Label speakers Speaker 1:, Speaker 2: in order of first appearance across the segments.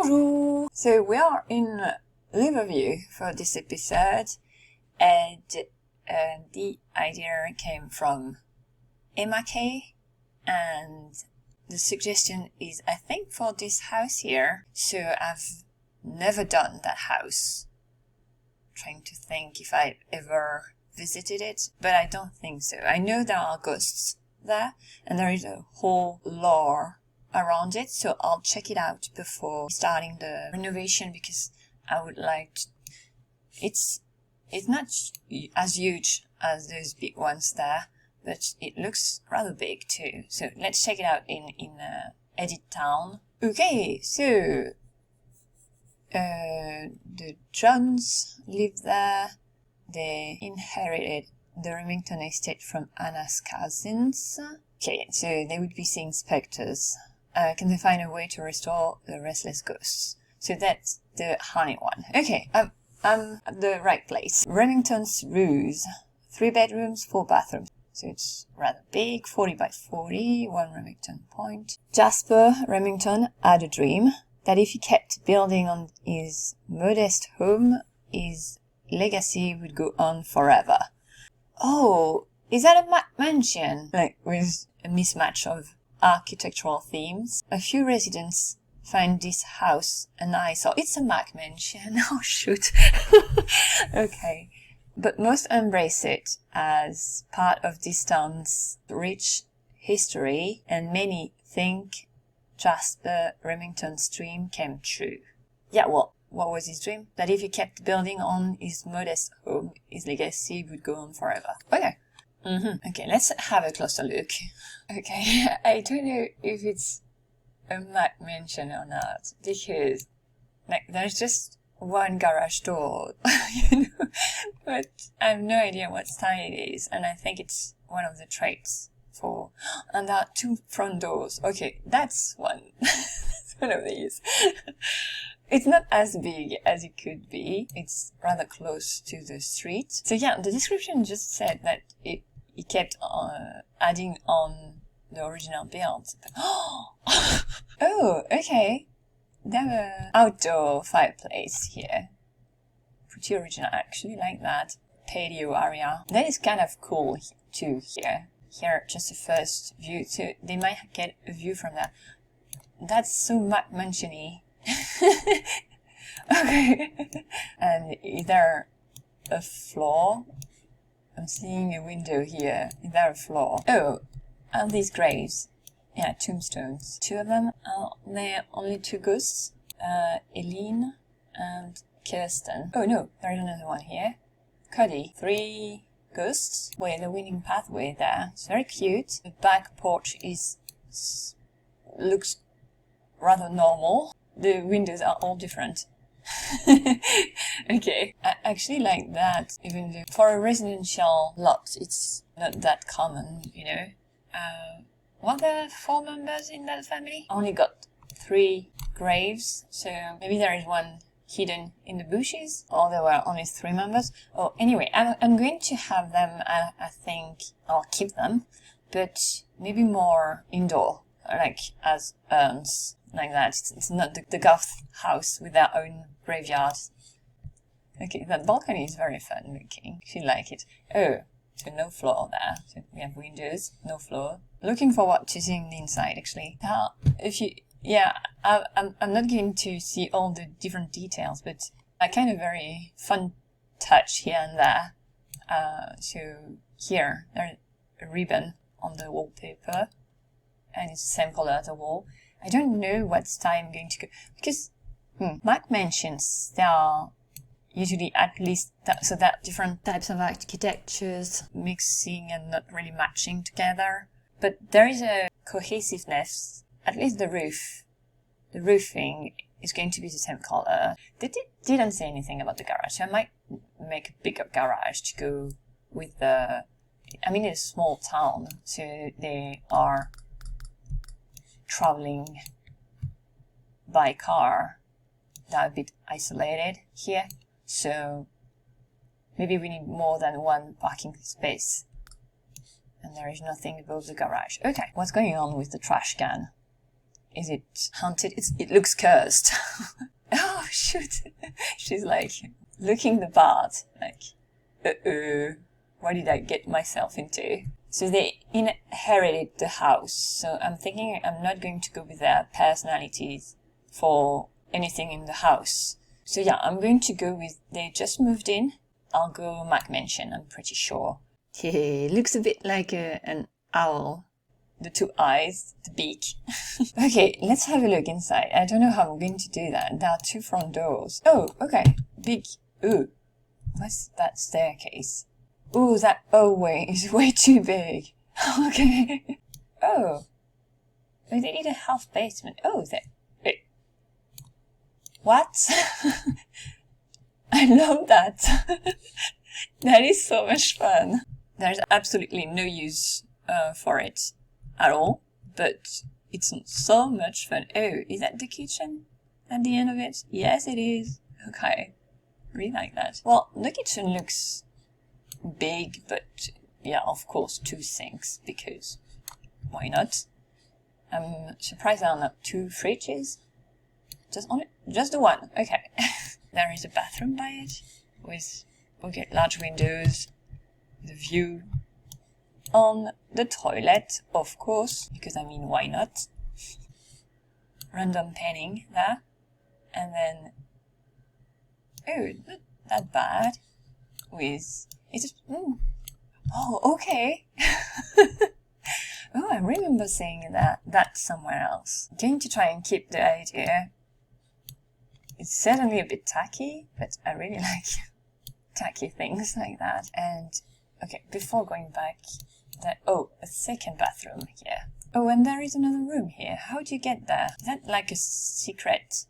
Speaker 1: Bonjour! So we are in Riverview for this episode, and the idea came from Emma K, and the suggestion is, I think, for this house here. So I've never done that house. Trying to think if I ever visited it, but I don't think so. I know there are ghosts there, and there is a whole lore around it, so I'll check it out before starting the renovation, because I would like to, it's not as huge as those big ones there, but it looks rather big too. So let's check it out in Edit Town. Okay, so the Johns live there. They inherited the Remington estate from Anna's cousins. Okay, so they would be seeing specters. Can they find a way to restore the restless ghosts? So that's the honey one. Okay, I'm at the right place. Remington's Ruse. 3 bedrooms, 4 bathrooms. So it's rather big, 40 by 40, 1 Remington point. Jasper Remington had a dream that if he kept building on his modest home, his legacy would go on forever. Oh, is that a mansion? Like, with a mismatch of architectural themes. A few residents find this house an eyesore. It's a Mac mansion. Oh, shoot. Okay. But most embrace it as part of this town's rich history, and many think Jasper Remington's dream came true. Yeah, well, what was his dream? That if he kept building on his modest home, his legacy would go on forever. Okay. Okay, let's have a closer look. Okay, I don't know if it's a Mac mansion or not, because like there's just one garage door, you know, but I have no idea what style it is, and I think it's one of the traits for, and there are 2 front doors. Okay, that's one. That's one of these. It's not as big as it could be. It's rather close to the street. So yeah, the description just said that it kept adding on the original build. Oh, okay. They have an outdoor fireplace here. Pretty original, I actually like that. Patio area. That is kind of cool too here. Here, just the first view. So they might get a view from that. That's so Mac mansion-y. Okay. And is there a floor? I'm seeing a window here. Is there a floor? Oh, are these graves? Yeah, tombstones. 2 of them. Are there only 2 ghosts? Eileen and Kirsten. Oh no, there is another one here. Cody. 3 ghosts with a winning pathway there. It's very cute. The back porch looks rather normal. The windows are all different. Okay, I actually like that, even though for a residential lot it's not that common, you know. Were there 4 members in that family? Only got 3 graves, so maybe there is one hidden in the bushes, or there were only 3 members. Oh, anyway, I'm going to have them, I think, or keep them, but maybe more indoor, like as urns. Like that. It's not the goth house with their own graveyard. Okay, that balcony is very fun looking. I like it. Oh, so no floor there. So we have windows, no floor. Looking forward to seeing the inside, actually. Now, I'm not going to see all the different details, but a kind of very fun touch here and there. So here, there's a ribbon on the wallpaper, and it's the same color as the wall. I don't know what style I'm going to go, because Mac mansions, they are usually at least, so that different types of architectures mixing and not really matching together. But there is a cohesiveness, at least the roofing is going to be the same color. They didn't say anything about the garage, so I might make a bigger garage to go with the, I mean, it's a small town, so they are traveling by car. They're a bit isolated here, so maybe we need more than 1 parking space, and there is nothing above the garage. Okay, what's going on with the trash can? Is it haunted? It looks cursed. Oh, shoot. She's like looking the part, like, uh-oh, what did I get myself into? So they inherited the house, so I'm thinking I'm not going to go with their personalities for anything in the house. So yeah, I'm going to go with they just moved in. I'll go Mac Mansion, I'm pretty sure. He looks a bit like an owl. The two eyes, the beak. Okay, let's have a look inside. I don't know how I'm going to do that. There are two front doors. Oh, okay. Big. Ooh. What's that staircase? Ooh, that hallway is way too big. Okay. Oh. They need a half basement. Oh, wait. What? I love that. That is so much fun. There's absolutely no use for it at all, but it's so much fun. Oh, is that the kitchen at the end of it? Yes, it is. Okay. Really like that. Well, the kitchen looks big, but yeah, of course, two sinks, because why not? I'm surprised there are not two fridges. Just the one. Okay. There is a bathroom by it with, okay, large windows, the view on the toilet, of course, because I mean, why not? Random painting there. And then, oh, not that bad. With, oh, okay. Oh, I remember saying that somewhere else. I'm going to try and keep the idea. It's certainly a bit tacky, but I really like tacky things like that. And, okay, before going back, a second bathroom here. Oh, and there is another room here. How do you get there? Is that like a secret?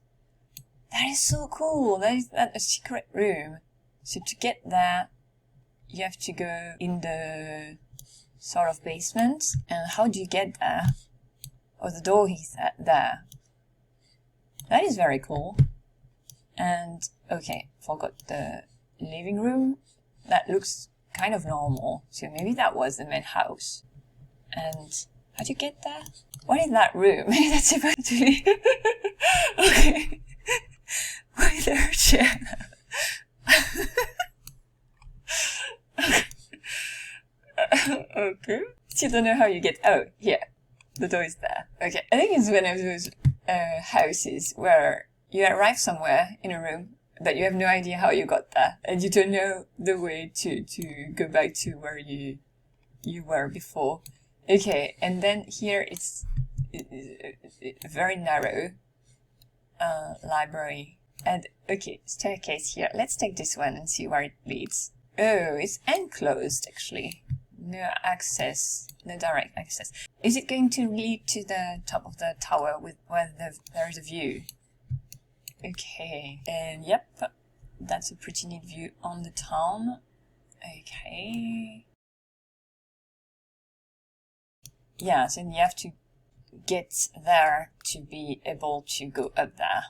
Speaker 1: That is so cool. That is a secret room. So to get there, you have to go in the sort of basement. And how do you get there? Oh, the door is there. That is very cool. And, okay, forgot the living room. That looks kind of normal. So maybe that was the main house. And how do you get there? What is that room? That's supposed to be... Okay. Why is there a chair? Okay. Still don't know how you get... Oh, yeah. The door is there. Okay. I think it's one of those houses where you arrive somewhere in a room, but you have no idea how you got there, and you don't know the way to go back to where you were before. Okay, and then here it's a very narrow library. And, okay, staircase here. Let's take this one and see where it leads. Oh, it's enclosed, actually. No access, no direct access. Is it going to lead to the top of the tower where there is a view? Okay, and yep, that's a pretty neat view on the town. Okay. Yeah, so you have to get there to be able to go up there.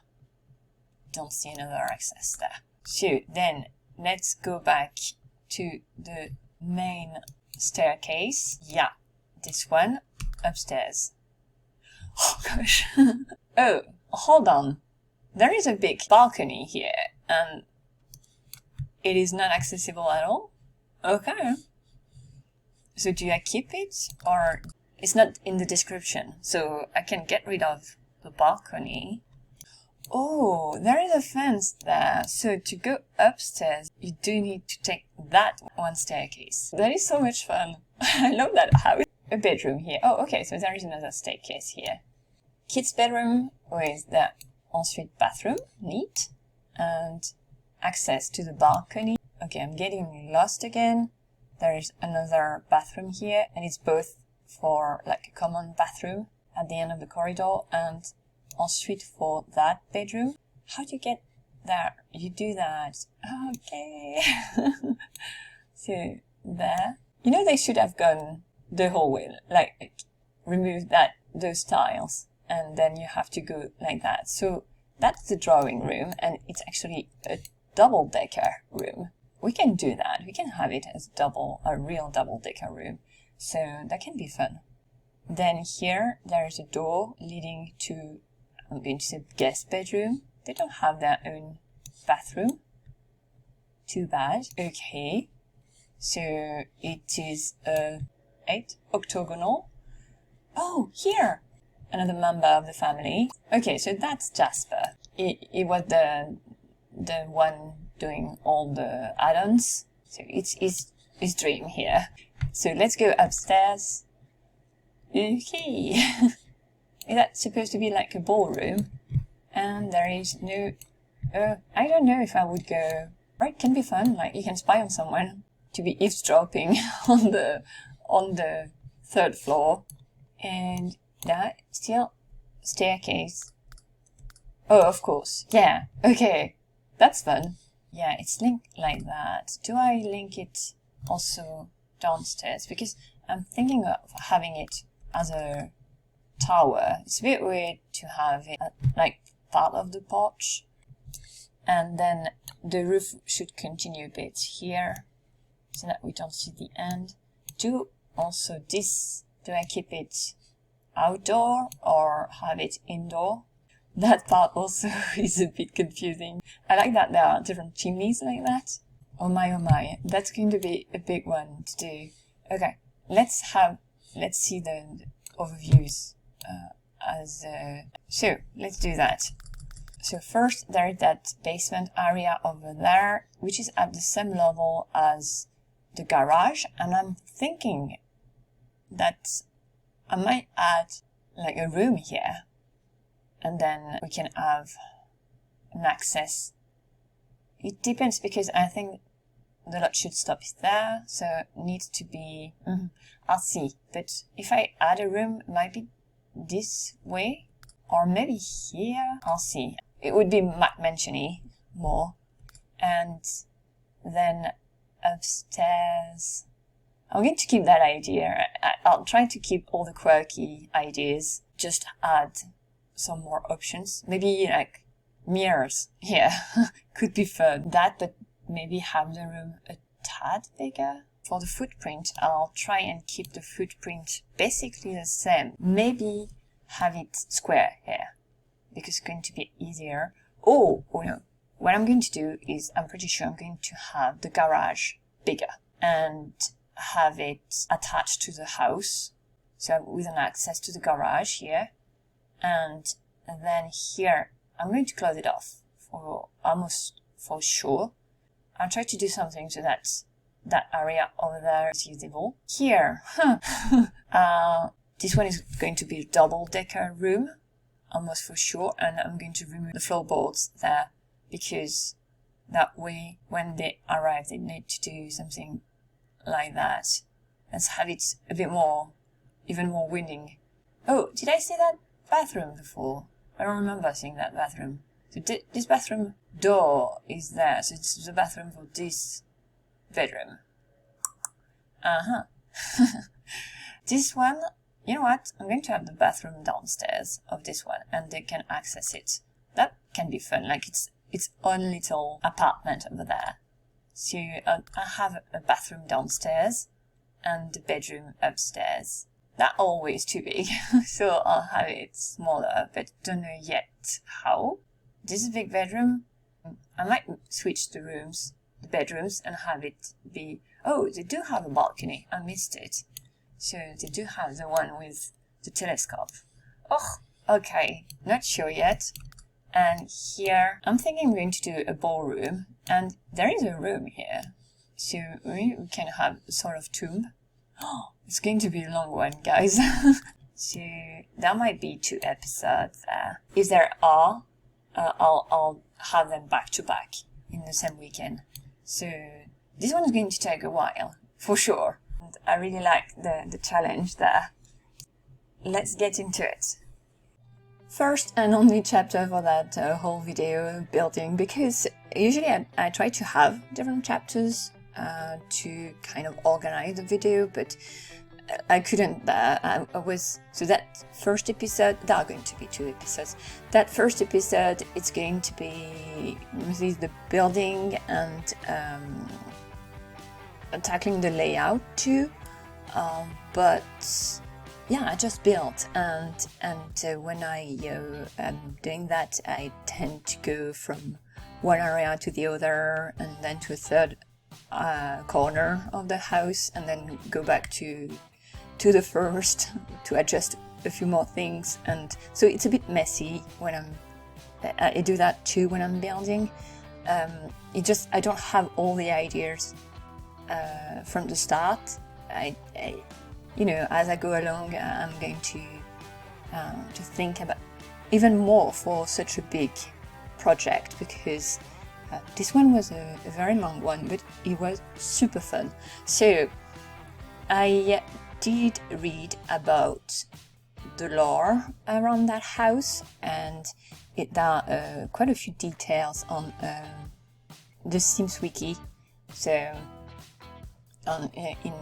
Speaker 1: Don't see another access there. So then let's go back to the main staircase. Yeah, this one upstairs. Oh gosh. Oh, hold on. There is a big balcony here, and it is not accessible at all? Okay. So do I keep it, or it's not in the description, so I can get rid of the balcony. Oh, there is a fence there, so to go upstairs, you do need to take that one staircase. That is so much fun. I love that house. A bedroom here. Oh, okay, so there is another staircase here. Kids' bedroom with the ensuite bathroom, neat, and access to the balcony. Okay, I'm getting lost again. There is another bathroom here, and it's both for like a common bathroom at the end of the corridor and ensuite for that bedroom. How do you get there? You do that. Okay. So there. You know, they should have gone the whole way, like remove those tiles, and then you have to go like that. So that's the drawing room, and it's actually a double-decker room. We can do that. We can have it as a real double-decker room. So that can be fun. Then here there is a door leading to, I'm going to say, guest bedroom. They don't have their own bathroom. Too bad. Okay, so it is 8 octagonal. Oh, here, another member of the family. Okay, so that's Jasper. He was the one doing all the add-ons. So it's his dream here. So let's go upstairs. Okay. Is that supposed to be like a ballroom? And there is no... I don't know if I would go... Or it can be fun, like you can spy on someone to be eavesdropping on the 3rd floor. And that still staircase. Oh, of course. Yeah. Okay. That's fun. Yeah, it's linked like that. Do I link it also downstairs? Because I'm thinking of having it as a tower. It's a bit weird to have it at, like, part of the porch. And then the roof should continue a bit here so that we don't see the end. Do also this. Do I keep it outdoor or have it indoor? That part also is a bit confusing. I like that there are different chimneys like that. Oh my, that's going to be a big one to do. Okay, let's see the overviews so let's do that. So first there is that basement area over there, which is at the same level as the garage, and I'm thinking that I might add like a room here, and then we can have an access. It depends, because I think the lot should stop there, so it needs to be... I'll see, but if I add a room, it might be this way, or maybe here. I'll see. It would be mansion-y more. And then upstairs, I'm going to keep that idea. I'll try to keep all the quirky ideas, just add some more options. Maybe like mirrors here could be fun. That, but maybe have the room a tad bigger. For the footprint, I'll try and keep the footprint basically the same. Maybe have it square here, because it's going to be easier. Oh no. What I'm going to do is, I'm pretty sure I'm going to have the garage bigger and have it attached to the house. So with an access to the garage here. And then here, I'm going to close it off for almost for sure. I'll try to do something so that that area over there is usable. Here, this one is going to be a double-decker room, almost for sure, and I'm going to remove the floorboards there, because that way, when they arrive, they need to do something like that. Let's have it a bit more, even more winning. Oh, did I say that bathroom before? I don't remember seeing that bathroom. So this bathroom door is there, so it's the bathroom for this bedroom. This one, you know what? I'm going to have the bathroom downstairs of this one, and they can access it. That can be fun, like it's own little apartment over there. So I have a bathroom downstairs and the bedroom upstairs. Not always too big, so I'll have it smaller, but don't know yet how. This is a big bedroom. I might switch the bedrooms, and have it be... Oh, they do have a balcony. I missed it. So they do have the one with the telescope. Oh, okay. Not sure yet. And here, I'm thinking I'm going to do a ballroom, and there is a room here. So we can have a sort of tomb. Oh, it's going to be a long one, guys. So there might be 2 episodes there. If there are, I'll have them back to back in the same weekend. So this one is going to take a while, for sure. And I really like the challenge there. Let's get into it. First and only chapter for that whole video building, because usually I try to have different chapters to kind of organize the video, but I couldn't. So that first episode, there are going to be 2 episodes. That first episode, it's going to be the building and tackling the layout too. But yeah, I just built, and when I am doing that, I tend to go from one area to the other, and then to a third corner of the house, and then go back to the first to adjust a few more things. And so it's a bit messy when I do that too when I'm building. I don't have all the ideas from the start. As I go along, I'm going to think about even more for such a big project, because this one was a very long one, but it was super fun. So I did read about the lore around that house, and there are quite a few details on the SIMS wiki. So in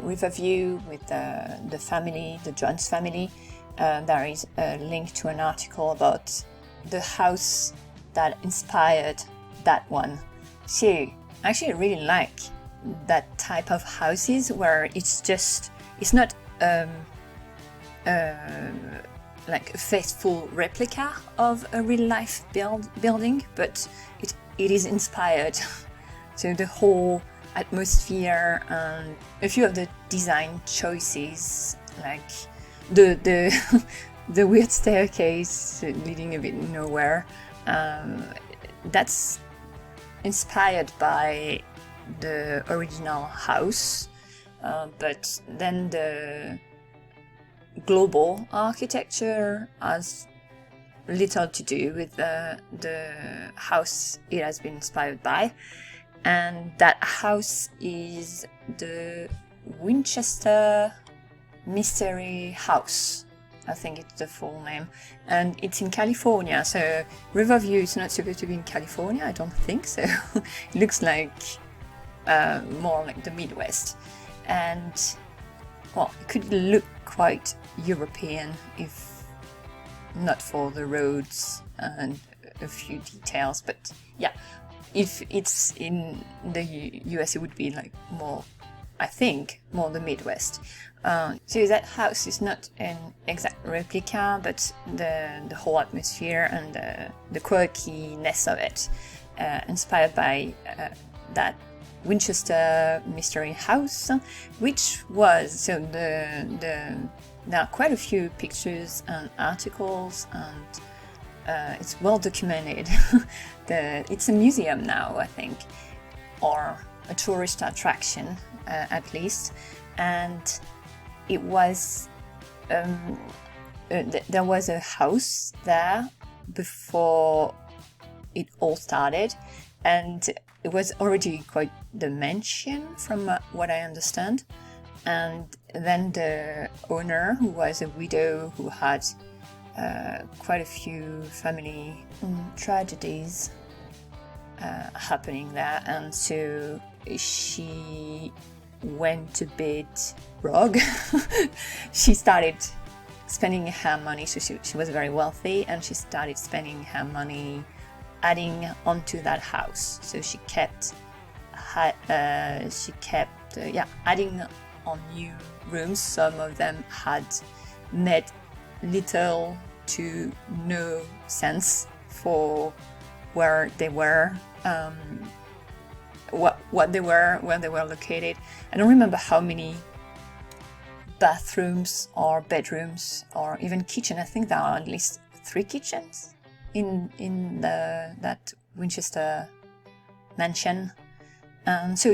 Speaker 1: Riverview with the family, the Jones family, there is a link to an article about the house that inspired that one. So I actually really like that type of houses where it's not like a faithful replica of a real life building, but it is inspired. So the whole atmosphere and a few of the design choices, like the the weird staircase leading a bit nowhere, that's inspired by the original house, but then the global architecture has little to do with the house it has been inspired by. And that house is the Winchester Mystery House. I think it's the full name. And it's in California. So Riverview is not supposed to be in California, I don't think so. It looks like more like the Midwest. And, well, it could look quite European if not for the roads and a few details. But yeah, if it's in the US, it would be like more, I think, more the Midwest. So that house is not an exact replica, but the whole atmosphere and the quirkiness of it, inspired by that Winchester Mystery House, which was, so there are quite a few pictures and articles, and it's well documented. It's a museum now, I think, or a tourist attraction at least. And it was there was a house there before it all started, and it was already quite the mansion from what I understand. And then the owner, who was a widow who had quite a few family tragedies happening there, and so she went a bit rogue. She started spending her money, so she was very wealthy, and she started spending her money adding onto that house. So she kept adding on new rooms. Some of them had made little to no sense for where they were, what they were, where they were located. I don't remember how many bathrooms or bedrooms or even kitchen. I think there are at least 3 kitchens in that Winchester mansion. So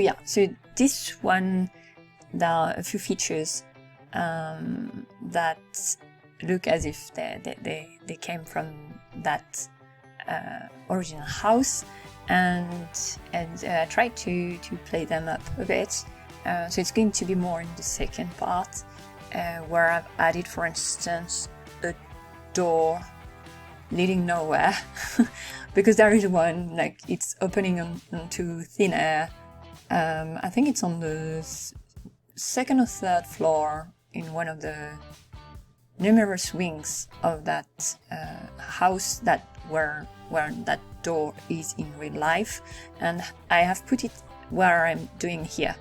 Speaker 1: this one, there are a few features that look as if they came from that original house, and I tried to play them up a bit. So it's going to be more in the second part, where I've added, for instance, a door leading nowhere, because there is one, like, it's opening onto thin air. I think it's on the second or third floor in one of the numerous wings of that house where that door is in real life. And I have put it where I'm doing here,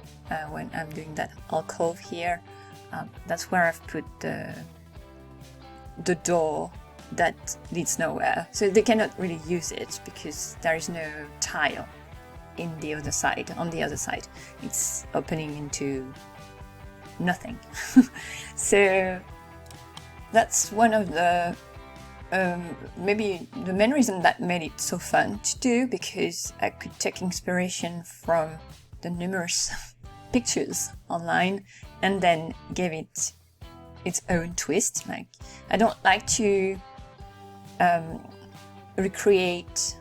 Speaker 1: when I'm doing that alcove here. That's where I've put the door that leads nowhere. So they cannot really use it because there is no tile in the other side. On the other side, it's opening into nothing. So that's one of the maybe the main reason that made it so fun to do, because I could take inspiration from the numerous pictures online and then give it its own twist. Like, I don't like to replicate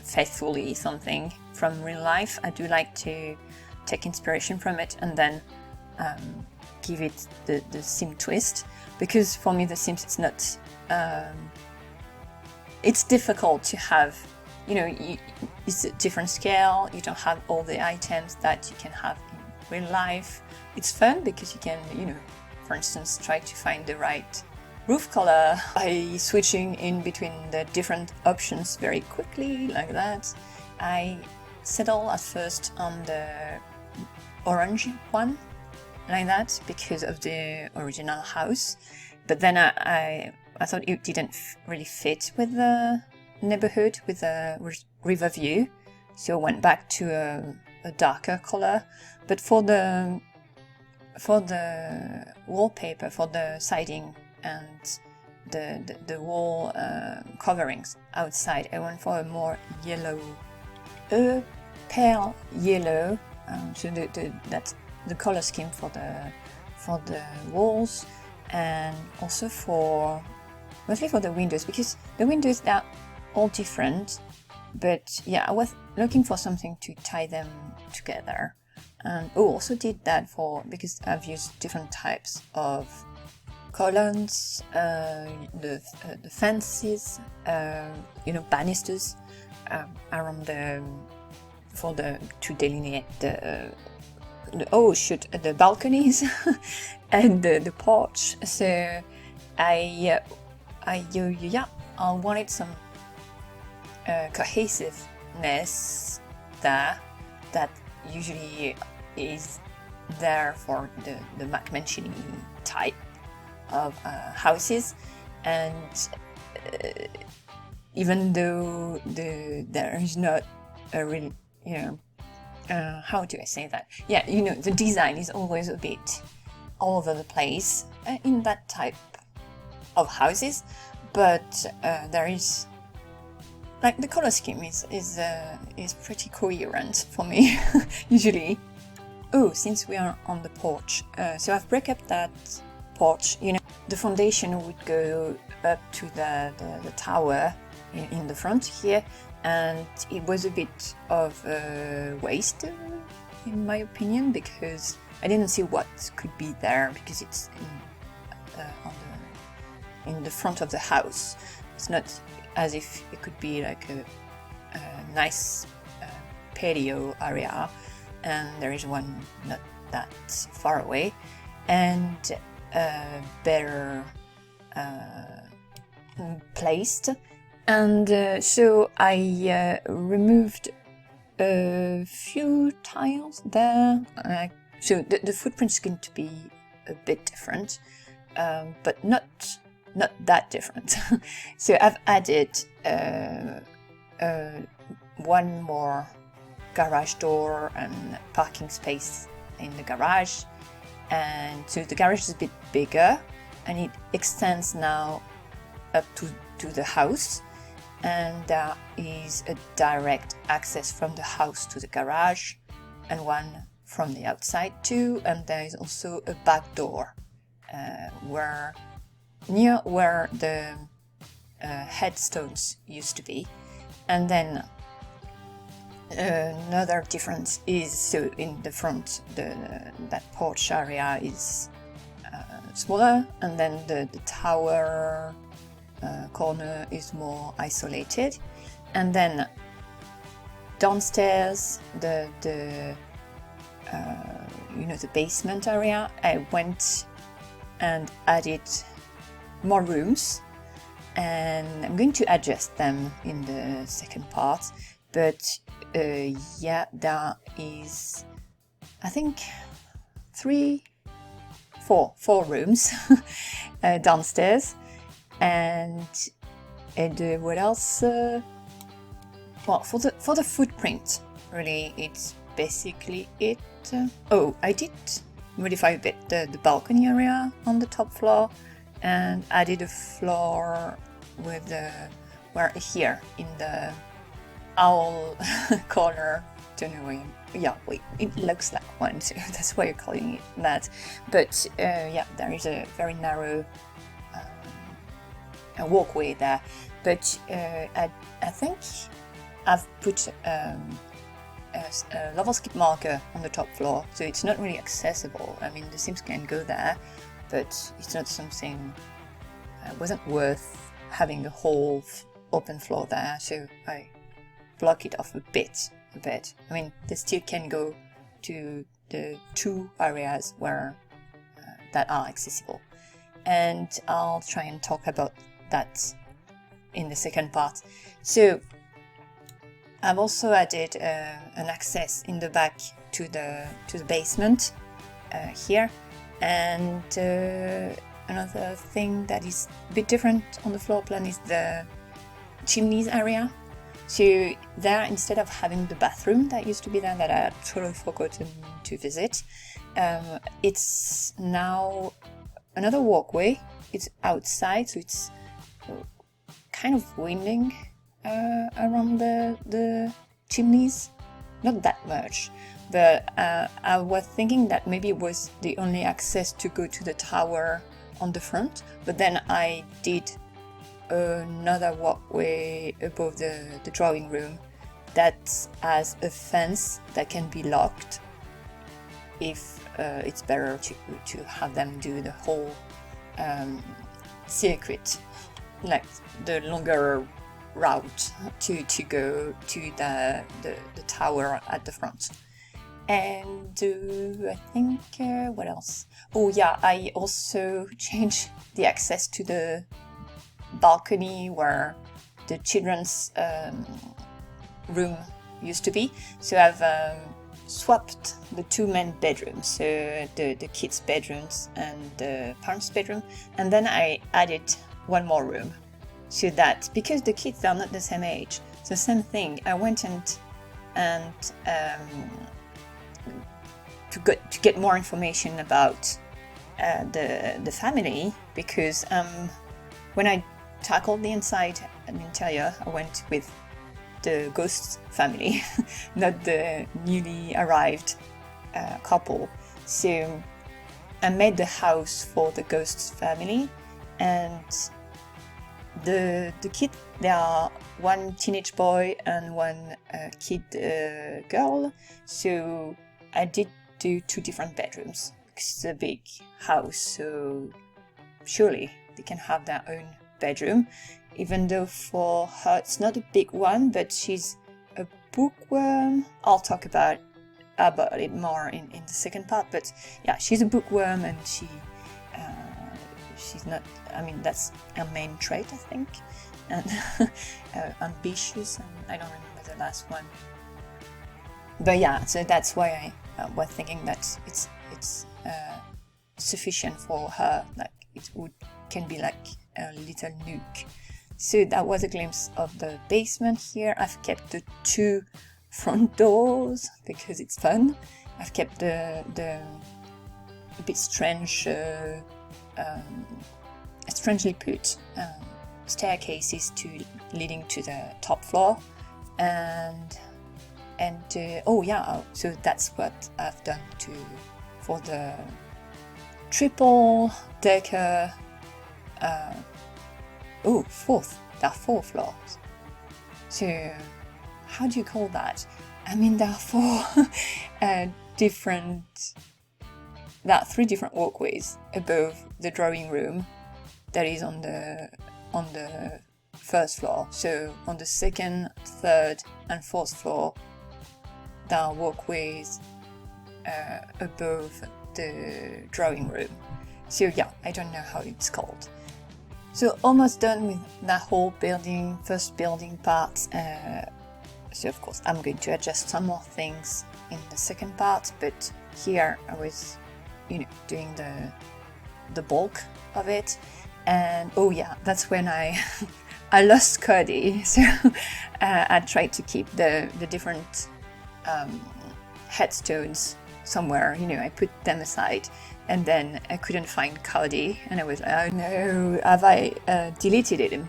Speaker 1: faithfully something from real life. I do like to take inspiration from it and then give it the sim twist, because for me the Sims, it's not it's difficult to have, it's a different scale, you don't have all the items that you can have in real life. It's fun because you can, for instance, try to find the right roof color by switching in between the different options very quickly, like that. I settled at first on the orange one, like that, because of the original house, but then I thought it didn't really fit with the neighborhood, with the Riverview, so I went back to a darker color. But for the wallpaper, for the siding and the wall coverings outside, I went for a more yellow, pale yellow. So that's the color scheme for the walls, and also mostly for the windows, because the windows are all different. But yeah, I was looking for something to tie them together, and also did that because I've used different types of columns, the fences, banisters around to delineate the balconies and the porch. So I wanted some cohesiveness there that usually is there for the McMansion type of houses, and even though there is not a real, how do I say that? Yeah, the design is always a bit all over the place in that type of houses, but there is, like, the color scheme is pretty coherent for me usually. Oh, since we are on the porch, so I've break up that porch. The foundation would go up to the tower in the front here, and it was a bit of a waste, in my opinion, because I didn't see what could be there, because it's in the front of the house. It's not as if it could be like a nice patio area, and there is one not that far away, and better placed. And so I removed a few tiles there. So the footprint is going to be a bit different, but not that different. So I've added one more garage door and parking space in the garage, and so the garage is a bit bigger, and it extends now up to the house, and there is a direct access from the house to the garage, and one from the outside too, and there is also a back door near where the headstones used to be. And then another difference is, so in the front, that porch area is smaller, and then the tower corner is more isolated. And then downstairs, the basement area, I went and added more rooms, and I'm going to adjust them in the second part. But there is I think four rooms downstairs, and what else? Well, for the footprint, really, it's basically it. Oh, I did modify a bit the balcony area on the top floor, and added a floor with where here in the owl corner. Don't know. Yeah, wait, it looks like one, so that's why you're calling it that. But yeah, there is a very narrow a walkway there. But I think I've put a level skip marker on the top floor, so it's not really accessible. I mean, the Sims can go there, but it's not something. Wasn't worth having the whole open floor there, so I block it off a bit. I mean, they still can go to the 2 areas where that are accessible, and I'll try and talk about that in the second part. So I've also added an access in the back to the basement here, and another thing that is a bit different on the floor plan is the chimneys area. So there, instead of having the bathroom that used to be there that I had totally forgotten to visit, it's now another walkway. It's outside, so it's kind of winding around the chimneys. Not that much, but I was thinking that maybe it was the only access to go to the tower on the front, but then I did another walkway above the drawing room that has a fence that can be locked if it's better to have them do the whole circuit, like the longer route to go to the tower at the front. And I think what else? Oh yeah, I also changed the access to the balcony where the children's room used to be. So I've swapped the 2 main bedrooms, so the kids' bedrooms and the parents' bedroom, and then I added 1 more room, so that because the kids are not the same age, so same thing. I went and to get more information about the family, because when I tackled the inside and interior, I went with the ghost family, not the newly arrived couple. So I made the house for the ghost family, and the kid, there are 1 teenage boy and 1 kid girl. So I did do 2 different bedrooms because it's a big house, so surely they can have their own bedroom, even though for her it's not a big one, but she's a bookworm. I'll talk about it more in the second part, but yeah, she's a bookworm, and she's not, I mean, that's her main trait, I think, and ambitious, and I don't remember the last one. But yeah, so that's why I was thinking that it's sufficient for her, like can be like a little nook. So that was a glimpse of the basement here. I've kept the 2 front doors because it's fun. I've kept the a bit strange, strangely put staircases leading to the top floor, and oh yeah, so that's what I've done for the triple decker. There are 4 floors. So how do you call that? I mean, there are 4 different. There are 3 different walkways above the drawing room that is on the first floor. So on the 2nd, 3rd, and 4th floor, there are walkways above the drawing room. So yeah, I don't know how it's called. So almost done with that whole first building part. So of course I'm going to adjust some more things in the second part, but here I was, doing the bulk of it. And oh yeah, that's when I I lost Cody. So I tried to keep the different headstones somewhere. I put them aside, and then I couldn't find Cody, and I was like, oh no, have I deleted him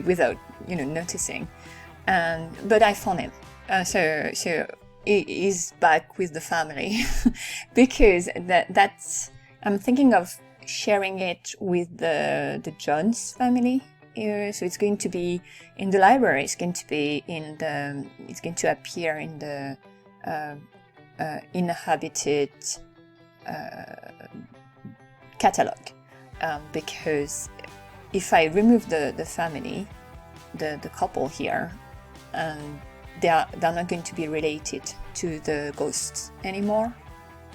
Speaker 1: without noticing? But I found him. So he is back with the family because that's I'm thinking of sharing it with the Jones family. So it's going to be in the library. It's going to be it's going to appear in the inhabited catalog, because if I remove the family, the couple here, they're not going to be related to the ghosts anymore.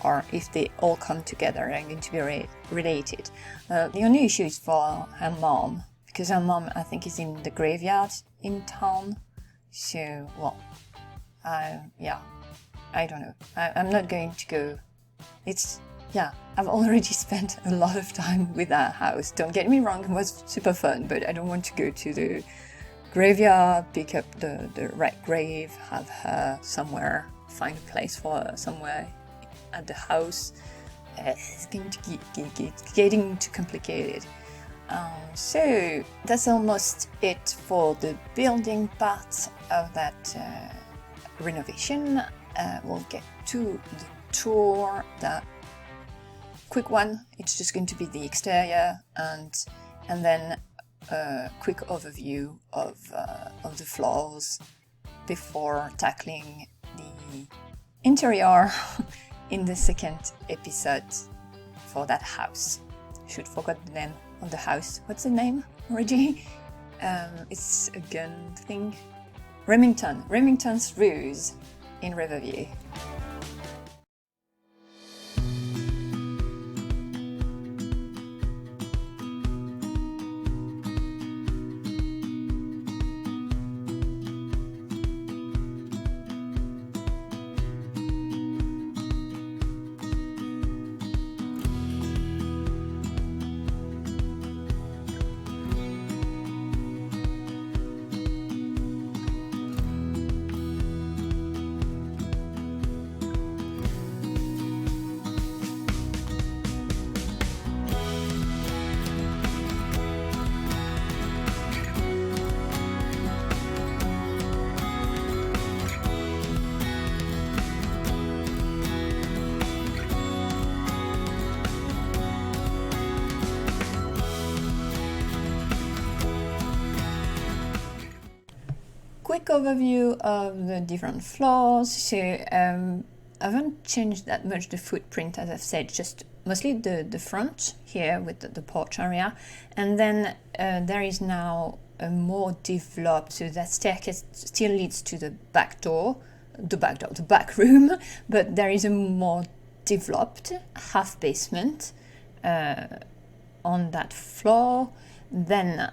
Speaker 1: Or if they all come together, they're going to be related. The only issue is for her mom, because her mom, I think, is in the graveyard in town. So, well, yeah, I don't know. I'm not going to go. I've already spent a lot of time with that house. Don't get me wrong, it was super fun, but I don't want to go to the graveyard, pick up the right grave, have her somewhere, find a place for her somewhere at the house. It's going to getting too complicated. So that's almost it for the building part of that renovation. We'll get to the tour, that quick one. It's just going to be the exterior, and then a quick overview of the floors before tackling the interior in the second episode for that house. Should forget the name of the house. What's the name already? It's a gun thing. Remington's Ruse in Riverview. Quick overview of the different floors. So I haven't changed that much the footprint, as I've said, just mostly the front here with the porch area, and then there is now a more developed, so that staircase still leads to the back room, but there is a more developed half basement on that floor. Then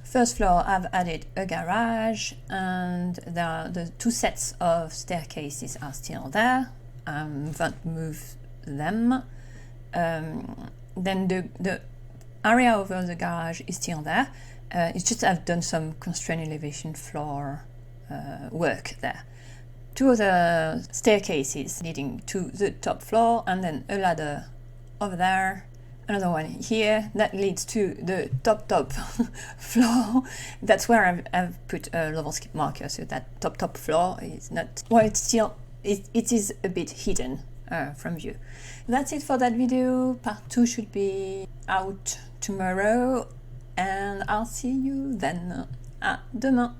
Speaker 1: first floor, I've added a garage, and the two sets of staircases are still there. Won't move them. Then the area over the garage is still there. It's just I've done some constrained elevation floor work there. Two other staircases leading to the top floor, and then a ladder over there. Another one here that leads to the top floor. That's where I've put a level skip marker, so that top floor is not, well, it's still, it is a bit hidden from view. That's it for that video. Part 2 should be out tomorrow, and I'll see you then. À demain.